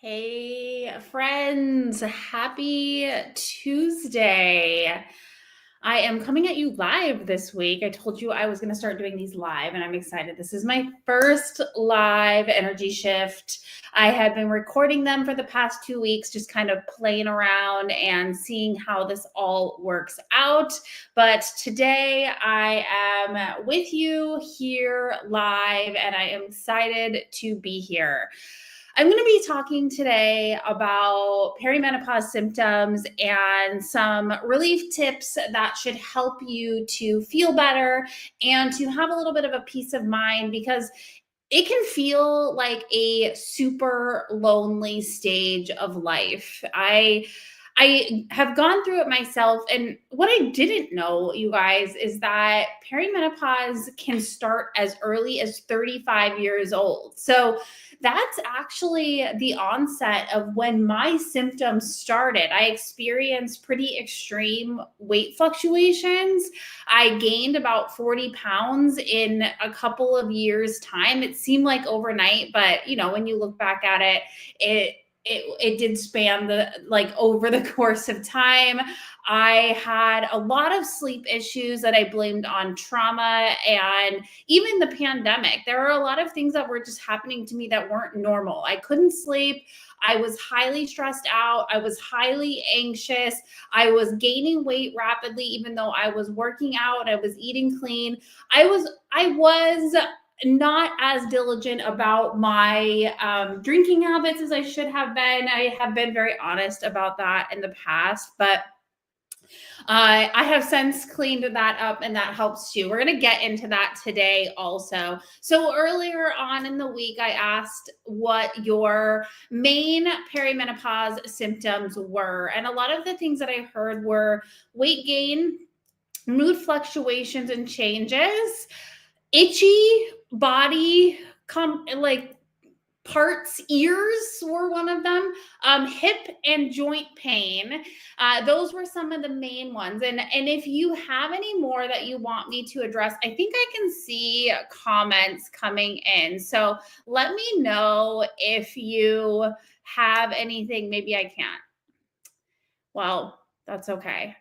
Hey, friends, happy Tuesday. I am coming at you live this week. I told you I was going to start doing these live, and I'm excited. This is my first live energy shift. I had been recording them for the past 2 weeks, just kind of playing around and seeing how this all works out. But today I am with you here live, and I am excited to be here. I'm going to be talking today about perimenopause symptoms and some relief tips that should help you to feel better and to have a little bit of a peace of mind, because it can feel like a super lonely stage of life. I have gone through it myself, and what I didn't know, you guys, is that perimenopause can start as early as 35 years old. So that's actually the onset of when my symptoms started. I experienced pretty extreme weight fluctuations. I gained about 40 pounds in a couple of years' time. It seemed like overnight, but when you look back at it, it did span over the course of time. I had a lot of sleep issues that I blamed on trauma and even the pandemic. There were a lot of things that were just happening to me that weren't normal. I couldn't sleep. I was highly stressed out. I was highly anxious. I was gaining weight rapidly, even though I was working out. I was eating clean. I was not as diligent about my drinking habits as I should have been. I have been very honest about that in the past, but I have since cleaned that up, and that helps too. We're going to get into that today also. So earlier on in the week, I asked what your main perimenopause symptoms were. And a lot of the things that I heard were weight gain, mood fluctuations and changes, itchy body, parts, ears were one of them, hip and joint pain. Those were some of the main ones. And if you have any more that you want me to address, I think I can see comments coming in. So let me know if you have anything. Maybe I can't. Well, that's okay.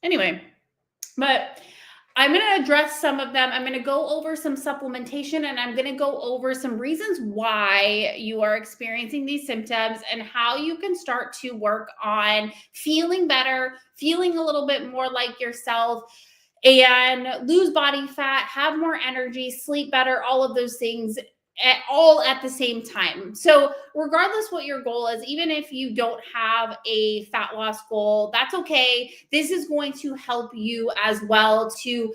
Anyway, but I'm going to address some of them. I'm going to go over some supplementation, and I'm going to go over some reasons why you are experiencing these symptoms and how you can start to work on feeling better, feeling a little bit more like yourself, and lose body fat, have more energy, sleep better, all of those things all at the same time. So regardless what your goal is, even if you don't have a fat loss goal, that's okay. This is going to help you as well to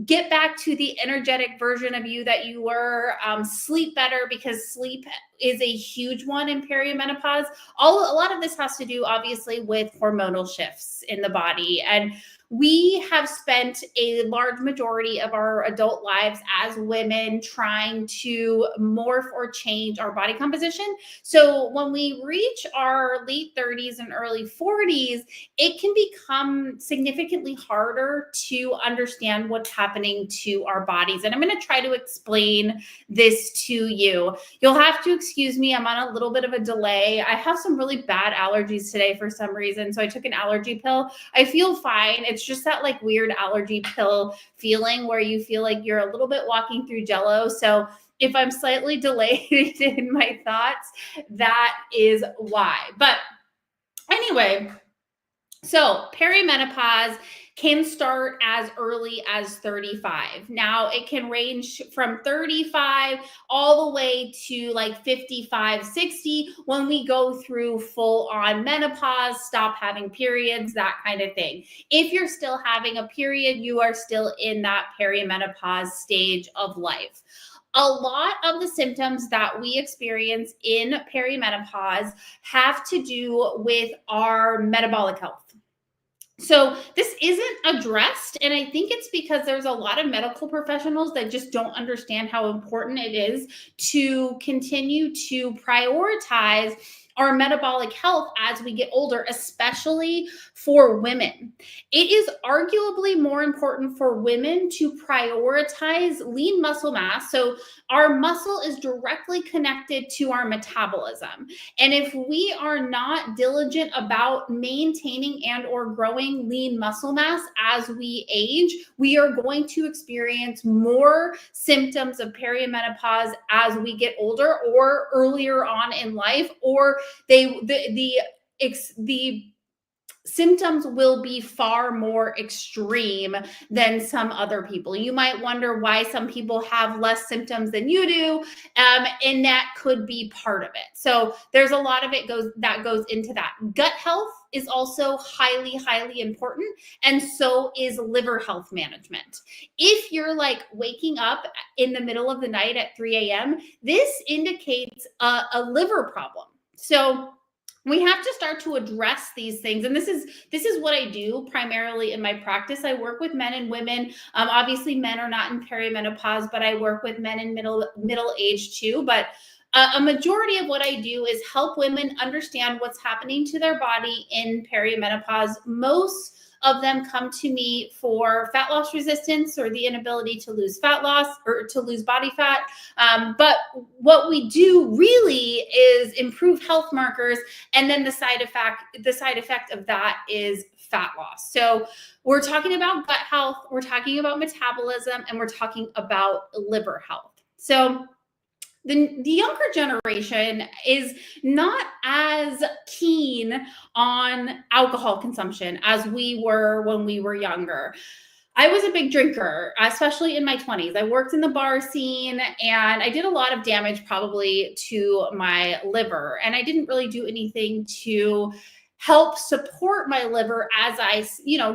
get back to the energetic version of you that you were, sleep better, because sleep is a huge one in perimenopause. A lot of this has to do obviously with hormonal shifts in the body, and we have spent a large majority of our adult lives as women trying to morph or change our body composition. So when we reach our late 30s and early 40s, it can become significantly harder to understand what's happening to our bodies. And I'm going to try to explain this to you. You'll have to excuse me. I'm on a little bit of a delay. I have some really bad allergies today for some reason. So I took an allergy pill. I feel fine. It's just that weird allergy pill feeling where you feel like you're a little bit walking through jello. So if I'm slightly delayed in my thoughts, that is why. But anyway, so perimenopause can start as early as 35. Now, it can range from 35 all the way to 55, 60 when we go through full on menopause, stop having periods, that kind of thing. If you're still having a period, you are still in that perimenopause stage of life. A lot of the symptoms that we experience in perimenopause have to do with our metabolic health. So this isn't addressed, and I think it's because there's a lot of medical professionals that just don't understand how important it is to continue to prioritize our metabolic health as we get older, especially for women. It is arguably more important for women to prioritize lean muscle mass. So, our muscle is directly connected to our metabolism. And if we are not diligent about maintaining and or growing lean muscle mass as we age, we are going to experience more symptoms of perimenopause as we get older or earlier on in life, or the symptoms will be far more extreme than some other people. You might wonder why some people have less symptoms than you do, and that could be part of it. So there's a lot of it that goes into that. Gut health is also highly, highly important, and so is liver health management. If you're like waking up in the middle of the night at 3 a.m., this indicates a liver problem. So we have to start to address these things, and this is what I do primarily in my practice. I work with men and women. Obviously, men are not in perimenopause, but I work with men in middle age too. But a majority of what I do is help women understand what's happening to their body in perimenopause. Most of them come to me for fat loss resistance or the inability to lose fat loss or to lose body fat. But what we do really is improve health markers, and then the side effect of that is fat loss. So we're talking about gut health, we're talking about metabolism, and we're talking about liver health. So the younger generation is not as keen on alcohol consumption as we were when we were younger. I was a big drinker, especially in my 20s. I worked in the bar scene and I did a lot of damage probably to my liver. And I didn't really do anything to help support my liver as I,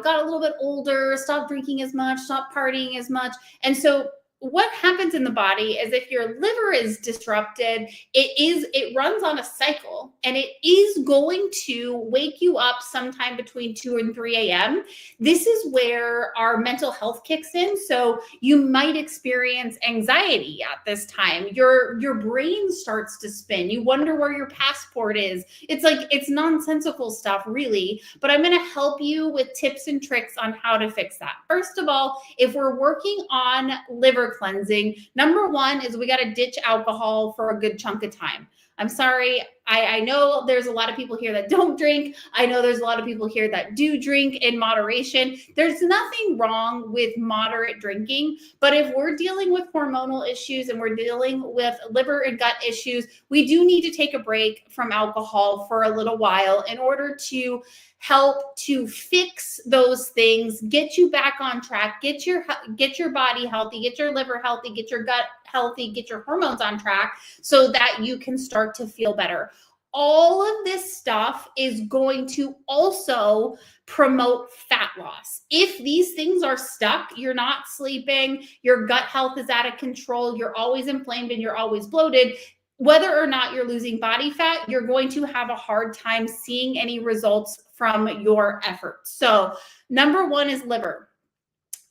got a little bit older, stopped drinking as much, stopped partying as much. And so what happens in the body is if your liver is disrupted, it runs on a cycle, and it is going to wake you up sometime between 2 and 3 a.m. This is where our mental health kicks in. So you might experience anxiety at this time. Your brain starts to spin. You wonder where your passport is. It's nonsensical stuff, really, but I'm going to help you with tips and tricks on how to fix that. First of all, if we're working on liver cleansing, number one is we got to ditch alcohol for a good chunk of time. I'm sorry. I know there's a lot of people here that don't drink. I know there's a lot of people here that do drink in moderation. There's nothing wrong with moderate drinking, but if we're dealing with hormonal issues and we're dealing with liver and gut issues, we do need to take a break from alcohol for a little while in order to help to fix those things, get you back on track, get your body healthy, get your liver healthy, get your gut healthy, get your hormones on track so that you can start to feel better. All of this stuff is going to also promote fat loss. If these things are stuck, you're not sleeping, your gut health is out of control, you're always inflamed and you're always bloated, whether or not you're losing body fat, you're going to have a hard time seeing any results from your efforts. So number one is liver.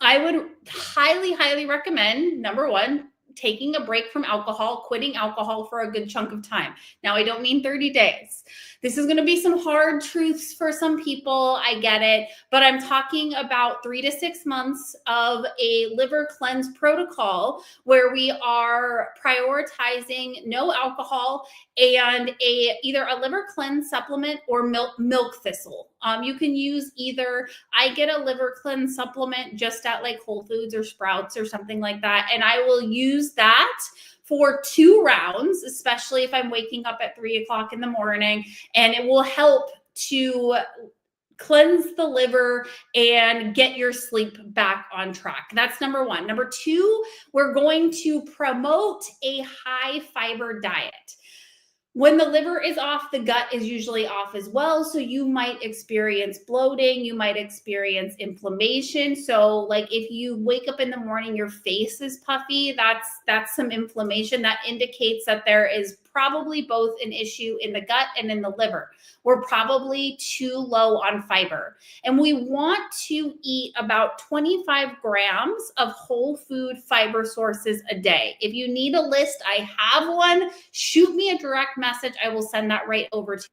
I would highly, highly recommend, number one, taking a break from alcohol, quitting alcohol for a good chunk of time. Now, I don't mean 30 days. This is going to be some hard truths for some people. I get it. But I'm talking about 3 to 6 months of a liver cleanse protocol where we are prioritizing no alcohol and either a liver cleanse supplement or milk thistle. You can use either. I get a liver cleanse supplement just at like Whole Foods or Sprouts or something like that. And I will use that for 2 rounds, especially if I'm waking up at 3 o'clock in the morning, and it will help to cleanse the liver and get your sleep back on track. That's number one. Number two, we're going to promote a high fiber diet. When the liver is off, the gut is usually off as well. So you might experience bloating, you might experience inflammation. So like if you wake up in the morning, your face is puffy, that's some inflammation that indicates that there is probably both an issue in the gut and in the liver. We're probably too low on fiber. And we want to eat about 25 grams of whole food fiber sources a day. If you need a list, I have one. Shoot me a direct message. I will send that right over to you.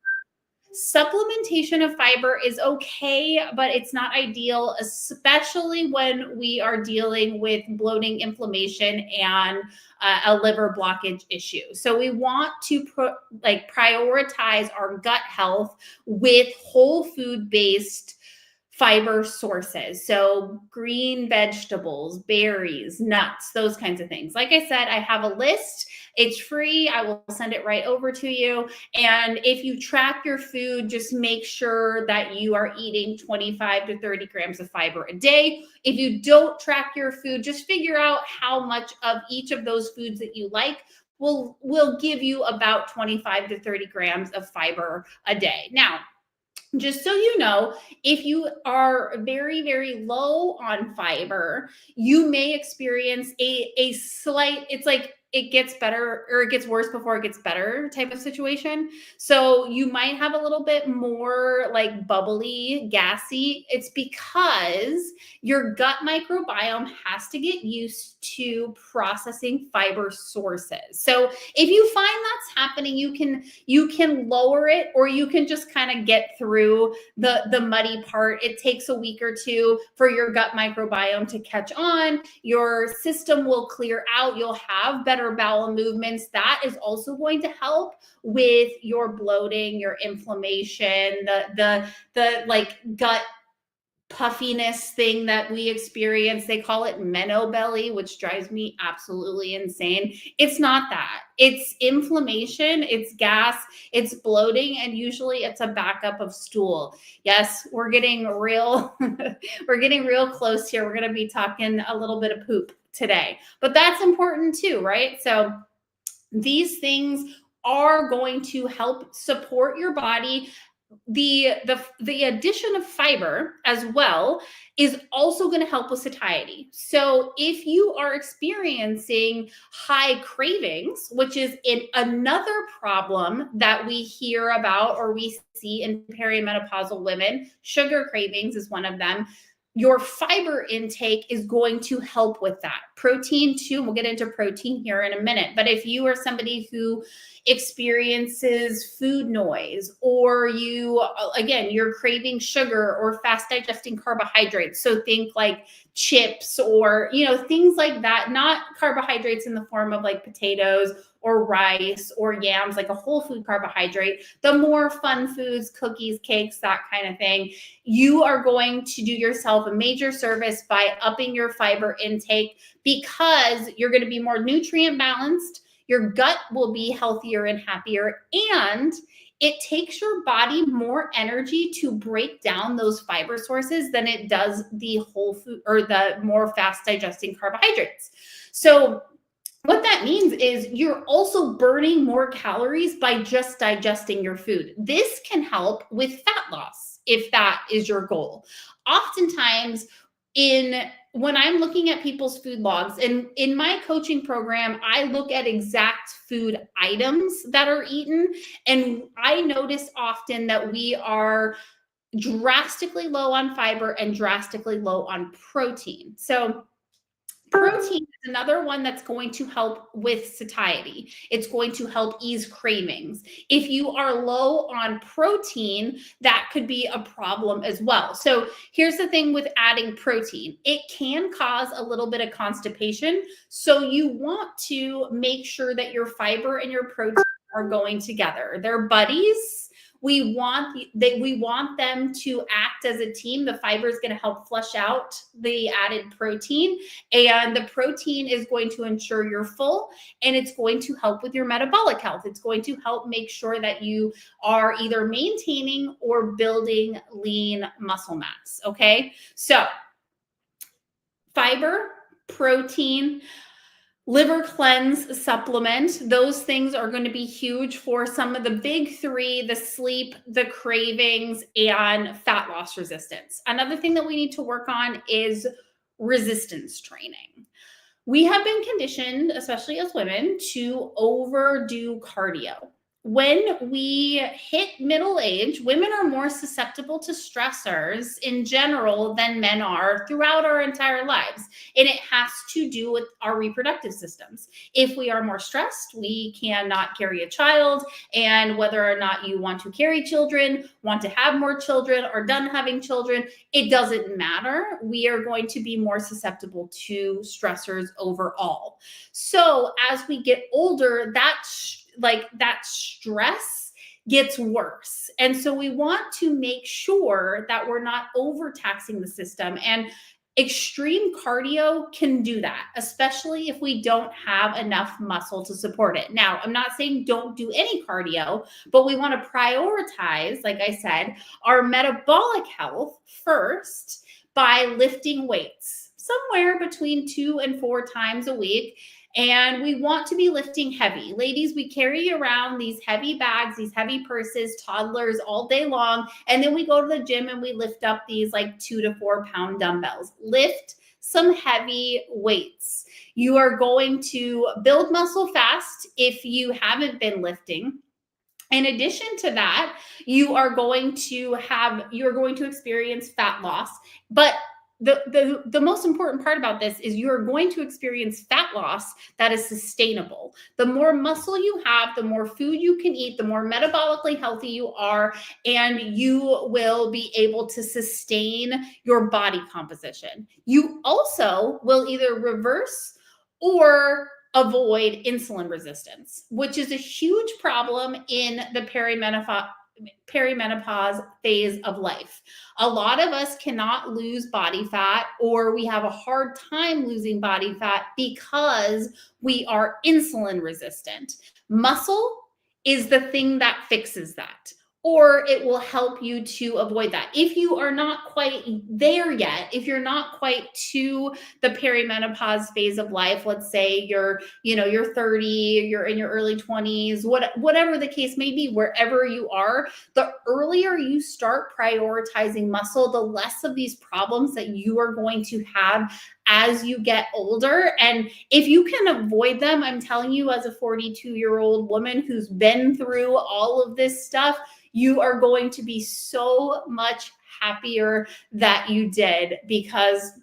Supplementation of fiber is okay, but it's not ideal, especially when we are dealing with bloating, inflammation, and a liver blockage issue. So we want to prioritize our gut health with whole food based fiber sources. So green vegetables, berries, nuts, those kinds of things. Like I said, I have a list. It's free. I will send it right over to you. And if you track your food, just make sure that you are eating 25 to 30 grams of fiber a day. If you don't track your food, just figure out how much of each of those foods that you like will give you about 25 to 30 grams of fiber a day. Now, just so you know, if you are very, very low on fiber, you may experience a slight, it's like it gets better or it gets worse before it gets better type of situation. So you might have a little bit more like bubbly, gassy. It's because your gut microbiome has to get used to processing fiber sources. So if you find that's happening, you can lower it, or you can just kind of get through the muddy part. It takes a week or two for your gut microbiome to catch on. Your system will clear out. You'll have better bowel movements. That is also going to help with your bloating, your inflammation, the like gut puffiness thing that we experience. They call it menno belly, which drives me absolutely insane. It's not that. It's inflammation, it's gas, it's bloating, and usually it's a backup of stool. Yes, we're getting real we're getting real close here. We're going to be talking a little bit of poop today. But that's important too, right? So these things are going to help support your body. The addition of fiber as well is also going to help with satiety. So if you are experiencing high cravings, which is another problem that we hear about or we see in perimenopausal women, sugar cravings is one of them. Your fiber intake is going to help with that. Protein too, and we'll get into protein here in a minute. But if you are somebody who experiences food noise, or you're craving sugar or fast digesting carbohydrates, so think like chips or things like that, not carbohydrates in the form of like potatoes or rice or yams, like a whole food carbohydrate, the more fun foods, cookies, cakes, that kind of thing, you are going to do yourself a major service by upping your fiber intake, because you're going to be more nutrient balanced. Your gut will be healthier and happier, and it takes your body more energy to break down those fiber sources than it does the whole food or the more fast digesting carbohydrates. So what that means is you're also burning more calories by just digesting your food. This can help with fat loss if that is your goal. Oftentimes, when I'm looking at people's food logs, and in my coaching program, I look at exact food items that are eaten. And I notice often that we are drastically low on fiber and drastically low on protein. So protein is another one that's going to help with satiety. It's going to help ease cravings. If you are low on protein, that could be a problem as well. So here's the thing with adding protein. It can cause a little bit of constipation. So you want to make sure that your fiber and your protein are going together. They're buddies. We want them to act as a team. The fiber is going to help flush out the added protein, and the protein is going to ensure you're full, and it's going to help with your metabolic health. It's going to help make sure that you are either maintaining or building lean muscle mass. Okay, so fiber, protein, liver cleanse supplement, those things are going to be huge for some of the big three: the sleep, the cravings, and fat loss resistance. Another thing that we need to work on is resistance training. We have been conditioned, especially as women, to overdo cardio. When we hit middle age, women are more susceptible to stressors in general than men are throughout our entire lives. And it has to do with our reproductive systems. If we are more stressed, we cannot carry a child. And whether or not you want to carry children, want to have more children, or done having children, it doesn't matter. We are going to be more susceptible to stressors overall. So as we get older, that stress gets worse. And so we want to make sure that we're not overtaxing the system. And extreme cardio can do that, especially if we don't have enough muscle to support it. Now, I'm not saying don't do any cardio, but we want to prioritize, like I said, our metabolic health first by lifting weights somewhere between 2 and 4 times a week. And we want to be lifting heavy. Ladies, we carry around these heavy bags, these heavy purses, toddlers all day long. And then we go to the gym and we lift up these like 2 to 4 pound dumbbells. Lift some heavy weights. You are going to build muscle fast if you haven't been lifting. In addition to that, you're going to experience fat loss, but the most important part about this is you're going to experience fat loss that is sustainable. The more muscle you have, the more food you can eat, the more metabolically healthy you are, and you will be able to sustain your body composition. You also will either reverse or avoid insulin resistance, which is a huge problem in the perimenopause phase of life. A lot of us cannot lose body fat, or we have a hard time losing body fat because we are insulin resistant. Muscle is the thing that fixes that, or it will help you to avoid that. If you are not quite there yet, if you're not quite to the perimenopause phase of life, let's say you're 30, you're in your early 20s, whatever the case may be, wherever you are, the earlier you start prioritizing muscle, the less of these problems that you are going to have as you get older. And if you can avoid them, I'm telling you, as a 42-year-old woman who's been through all of this stuff, you are going to be so much happier that you did, because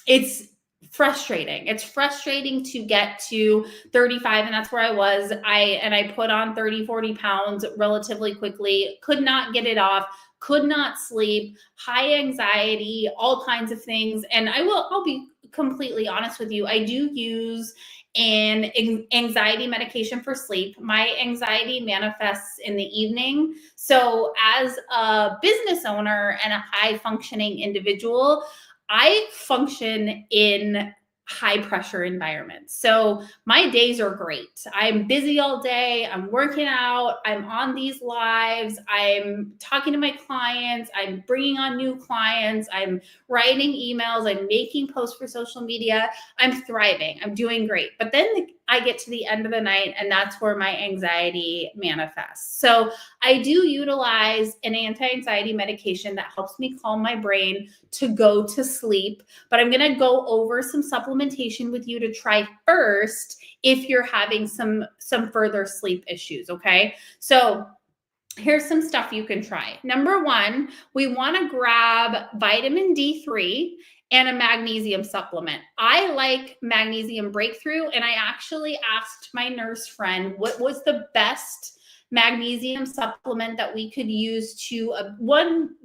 it's frustrating. It's frustrating to get to 35, and that's where I was. I put on 30, 40 pounds relatively quickly, could not get it off, could not sleep, high anxiety, all kinds of things. And I'll be completely honest with you. I do use an anxiety medication for sleep. My anxiety manifests in the evening. So as a business owner and a high functioning individual, I function in high pressure environments. So my days are great. I'm busy all day. I'm working out. I'm on these lives. I'm talking to my clients. I'm bringing on new clients. I'm writing emails. I'm making posts for social media. I'm thriving. I'm doing great. But then I get to the end of the night, and that's where my anxiety manifests. So I do utilize an anti-anxiety medication that helps me calm my brain to go to sleep. But I'm going to go over some supplementation with you to try first if you're having some further sleep issues, okay? So here's some stuff you can try. Number 1, we want to grab vitamin D3 and a magnesium supplement. I like Magnesium Breakthrough, and I actually asked my nurse friend what was the best magnesium supplement that we could use to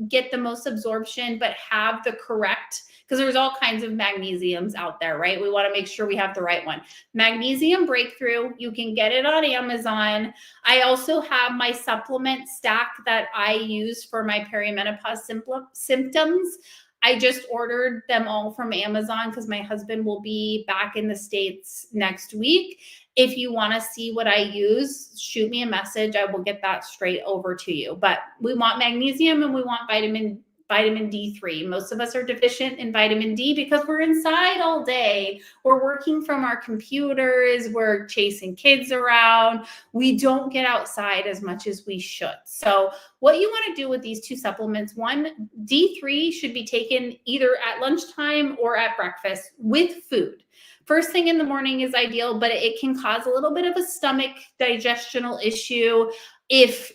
get the most absorption, but have the correct, because there's all kinds of magnesiums out there, right? We want to make sure we have the right one. Magnesium Breakthrough, you can get it on Amazon. I also have my supplement stack that I use for my perimenopause symptoms. I just ordered them all from Amazon because my husband will be back in the States next week. If you want to see what I use, shoot me a message. I will get that straight over to you. But we want magnesium and we want vitamin D3. Most of us are deficient in vitamin D because we're inside all day. We're working from our computers. We're chasing kids around. We don't get outside as much as we should. So what you want to do with these 2 supplements, one, D3 should be taken either at lunchtime or at breakfast with food. First thing in the morning is ideal, but it can cause a little bit of a stomach digestional issue if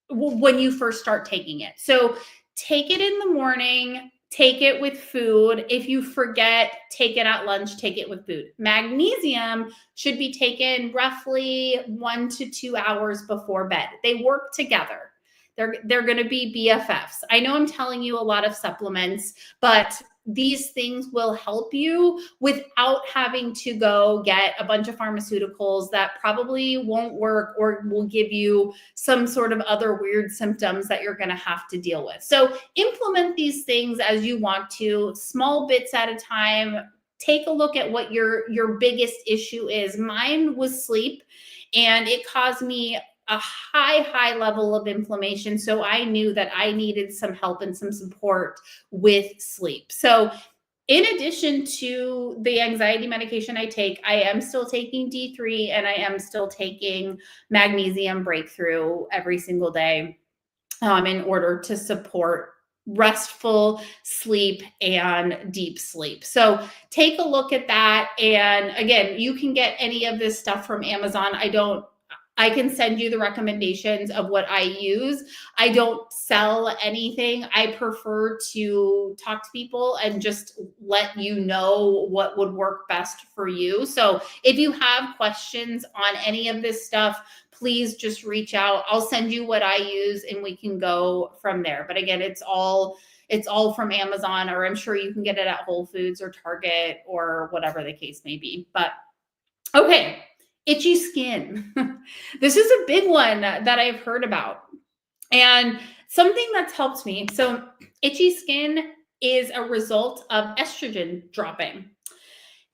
when you first start taking it. So take it in the morning, take it with food. If you forget, take it at lunch, take it with food. Magnesium should be taken roughly 1 to 2 hours before bed. They work together. They're going to be BFFs. I know I'm telling you a lot of supplements, but these things will help you without having to go get a bunch of pharmaceuticals that probably won't work or will give you some sort of other weird symptoms that you're going to have to deal with. So implement these things as you want to, small bits at a time. Take a look at what your biggest issue is. Mine was sleep, and it caused me a high level of inflammation. So I knew that I needed some help and some support with sleep. So in addition to the anxiety medication I take, I am still taking D3 and I am still taking magnesium breakthrough every single day in order to support restful sleep and deep sleep. So take a look at that. And again, you can get any of this stuff from Amazon. I can send you the recommendations of what I use. I don't sell anything. I prefer to talk to people and just let you know what would work best for you. So if you have questions on any of this stuff, please just reach out. I'll send you what I use and we can go from there. But again, it's all from Amazon, or I'm sure you can get it at Whole Foods or Target or whatever the case may be. But okay. Itchy skin. This is a big one that I've heard about, and something that's helped me. So itchy skin is a result of estrogen dropping.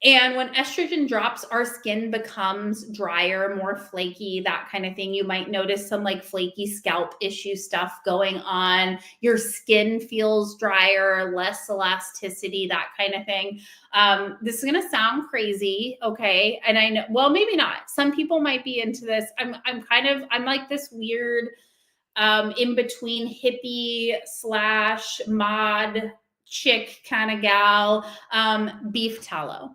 And when estrogen drops, our skin becomes drier, more flaky, that kind of thing. You might notice some like flaky scalp issue stuff going on. Your skin feels drier, less elasticity, that kind of thing. This is going to sound crazy. Okay. And I know, well, maybe not. Some people might be into this. I'm like this weird, in between hippie / mod chick kind of gal, beef tallow.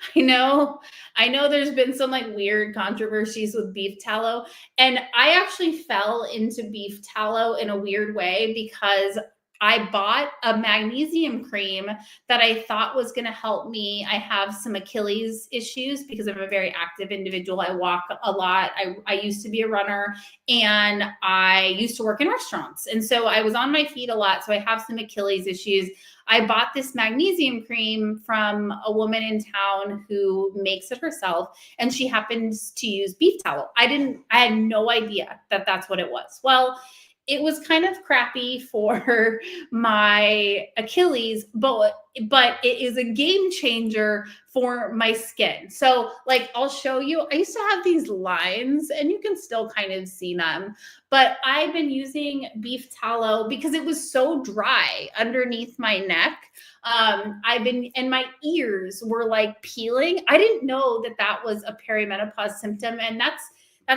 I know there's been some like weird controversies with beef tallow, and I actually fell into beef tallow in a weird way because I bought a magnesium cream that I thought was going to help me. I have some Achilles issues because I'm a very active individual. I walk a lot. I used to be a runner, and I used to work in restaurants. And so I was on my feet a lot. So I have some Achilles issues. I bought this magnesium cream from a woman in town who makes it herself, and she happens to use beef tallow. I had no idea that that's what it was. Well, it was kind of crappy for my Achilles, but it is a game changer for my skin. So like, I'll show you, I used to have these lines and you can still kind of see them, but I've been using beef tallow because it was so dry underneath my neck. And my ears were like peeling. I didn't know that that was a perimenopause symptom. And that's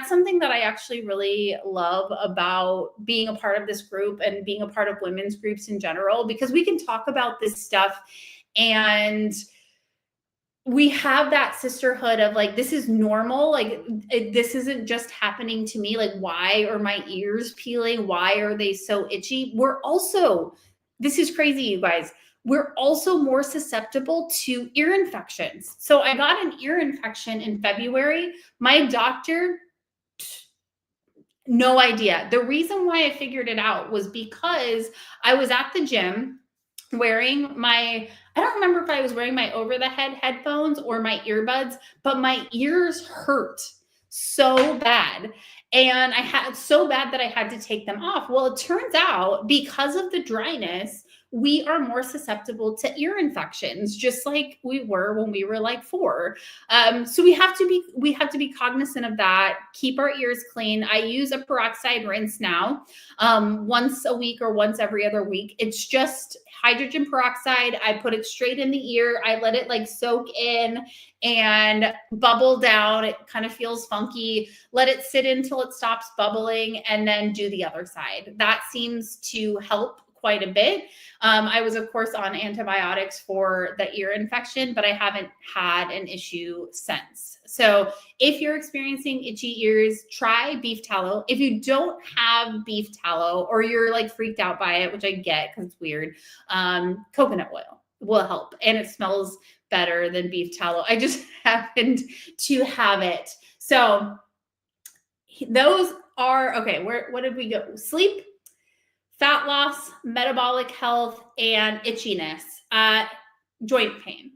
something that I actually really love about being a part of this group and being a part of women's groups in general, because we can talk about this stuff and we have that sisterhood of like, this is normal. Like this isn't just happening to me. Like, why are my ears peeling? Why are they so itchy? This is crazy, you guys. We're also more susceptible to ear infections. So I got an ear infection in February. My doctor, no idea. The reason why I figured it out was because I was at the gym wearing I don't remember if I was wearing my over the head headphones or my earbuds, but my ears hurt so bad. And I had so bad that I had to take them off. Well, it turns out because of the dryness, we are more susceptible to ear infections, just like we were when we were like 4. So we have to be cognizant of that. Keep our ears clean. I use a peroxide rinse now, once a week or once every other week. It's just hydrogen peroxide. I put it straight in the ear. I let it like soak in and bubble down. It kind of feels funky. Let it sit until it stops bubbling and then do the other side. That seems to help quite a bit. I was, of course, on antibiotics for the ear infection, but I haven't had an issue since. So if you're experiencing itchy ears, try beef tallow. If you don't have beef tallow or you're like freaked out by it, which I get because it's weird, coconut oil will help, and it smells better than beef tallow. I just happened to have it. So those are, okay, what did we go? Sleep, fat loss, metabolic health, and itchiness, joint pain.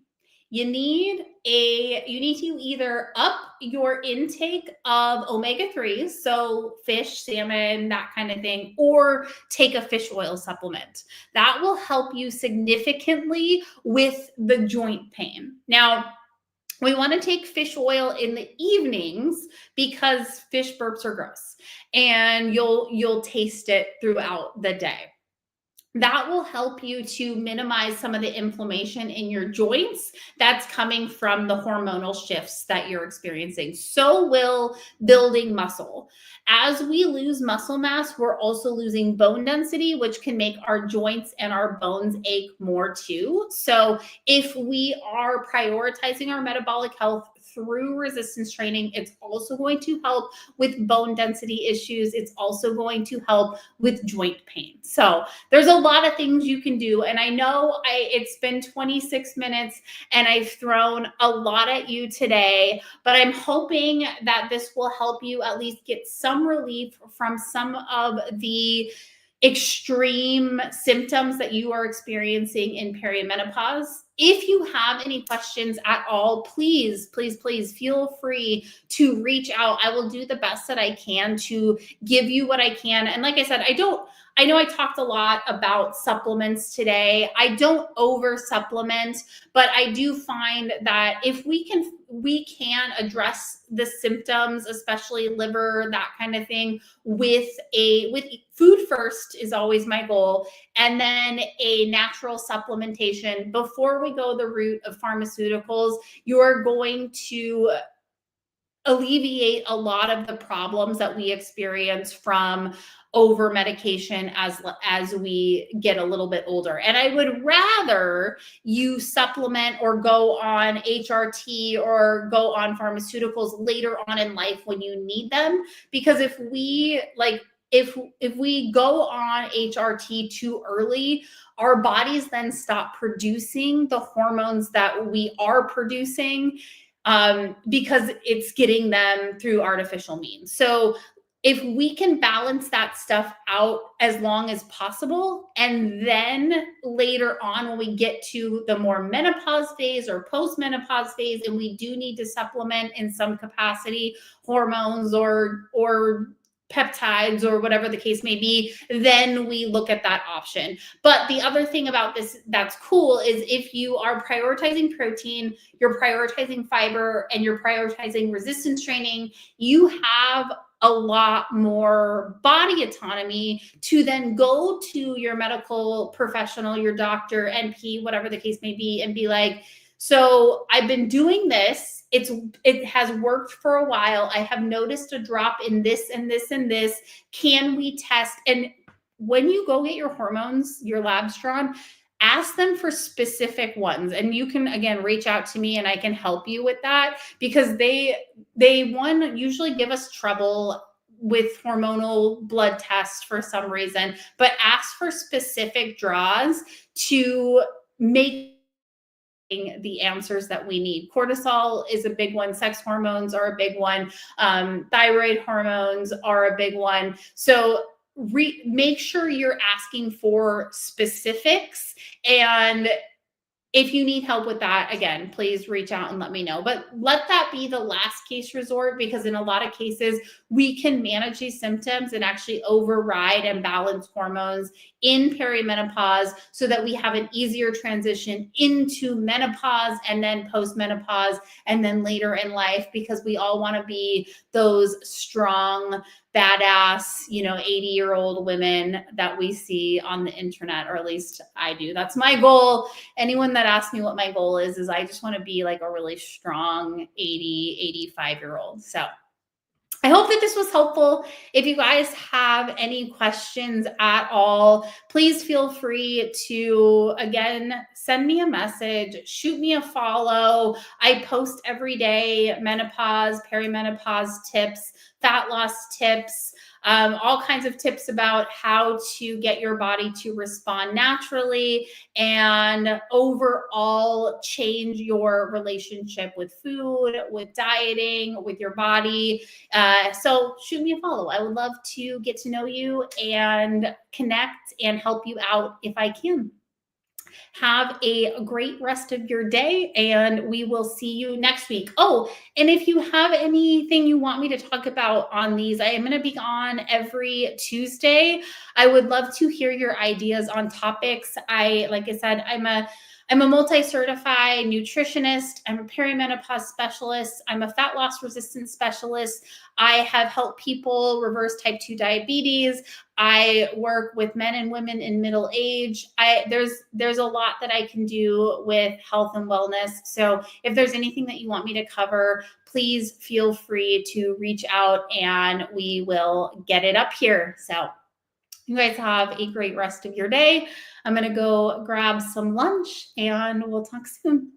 You need to either up your intake of omega-3s, so fish, salmon, that kind of thing, or take a fish oil supplement. That will help you significantly with the joint pain. Now, we want to take fish oil in the evenings because fish burps are gross, and you'll taste it throughout the day. That will help you to minimize some of the inflammation in your joints that's coming from the hormonal shifts that you're experiencing. So will building muscle. As we lose muscle mass, we're also losing bone density, which can make our joints and our bones ache more too. So if we are prioritizing our metabolic health through resistance training, it's also going to help with bone density issues. It's also going to help with joint pain. So there's a lot of things you can do. And I know it's been 26 minutes and I've thrown a lot at you today, but I'm hoping that this will help you at least get some relief from some of the extreme symptoms that you are experiencing in perimenopause. If you have any questions at all, please, please, please feel free to reach out. I will do the best that I can to give you what I can. And like I said, I know I talked a lot about supplements today. I don't over supplement, but I do find that if we can address the symptoms, especially liver, that kind of thing, with food first is always my goal. And then a natural supplementation before we go the route of pharmaceuticals, you're going to alleviate a lot of the problems that we experience from over medication as we get a little bit older. And I would rather you supplement or go on HRT or go on pharmaceuticals later on in life when you need them, because if we go on HRT too early, our bodies then stop producing the hormones that we are producing, because it's getting them through artificial means. So if we can balance that stuff out as long as possible, and then later on when we get to the more menopause phase or post-menopause phase, and we do need to supplement in some capacity hormones or peptides or whatever the case may be, then we look at that option. But the other thing about this that's cool is if you are prioritizing protein, you're prioritizing fiber, and you're prioritizing resistance training, you have a lot more body autonomy to then go to your medical professional, your doctor, NP, whatever the case may be, and be like, so I've been doing this. It has worked for a while. I have noticed a drop in this and this and this. Can we test? And when you go get your hormones, your labs drawn, ask them for specific ones. And you can, again, reach out to me and I can help you with that, because they usually give us trouble with hormonal blood tests for some reason, but ask for specific draws to make the answers that we need. Cortisol is a big one. Sex hormones are a big one. Thyroid hormones are a big one. So make sure you're asking for specifics, and if you need help with that, again, please reach out and let me know. But let that be the last case resort, because in a lot of cases, we can manage these symptoms and actually override and balance hormones in perimenopause so that we have an easier transition into menopause and then post-menopause and then later in life, because we all want to be those strong, badass, 80-year-old women that we see on the internet, or at least I do. That's my goal. Anyone that asks me what my goal is I just want to be like a really strong 80, 85-year-old. So I hope that this was helpful. If you guys have any questions at all, please feel free to, again, send me a message, shoot me a follow. I post every day menopause, perimenopause tips, fat loss tips, all kinds of tips about how to get your body to respond naturally and overall change your relationship with food, with dieting, with your body. So shoot me a follow. I would love to get to know you and connect and help you out if I can. Have a great rest of your day, and we will see you next week. Oh, and if you have anything you want me to talk about on these, I am going to be on every Tuesday. I would love to hear your ideas on topics. Like I said, I'm a multi-certified nutritionist. I'm a perimenopause specialist. I'm a fat loss resistance specialist. I have helped people reverse type 2 diabetes. I work with men and women in middle age. There's a lot that I can do with health and wellness. So if there's anything that you want me to cover, please feel free to reach out and we will get it up here. So you guys have a great rest of your day. I'm going to go grab some lunch and we'll talk soon.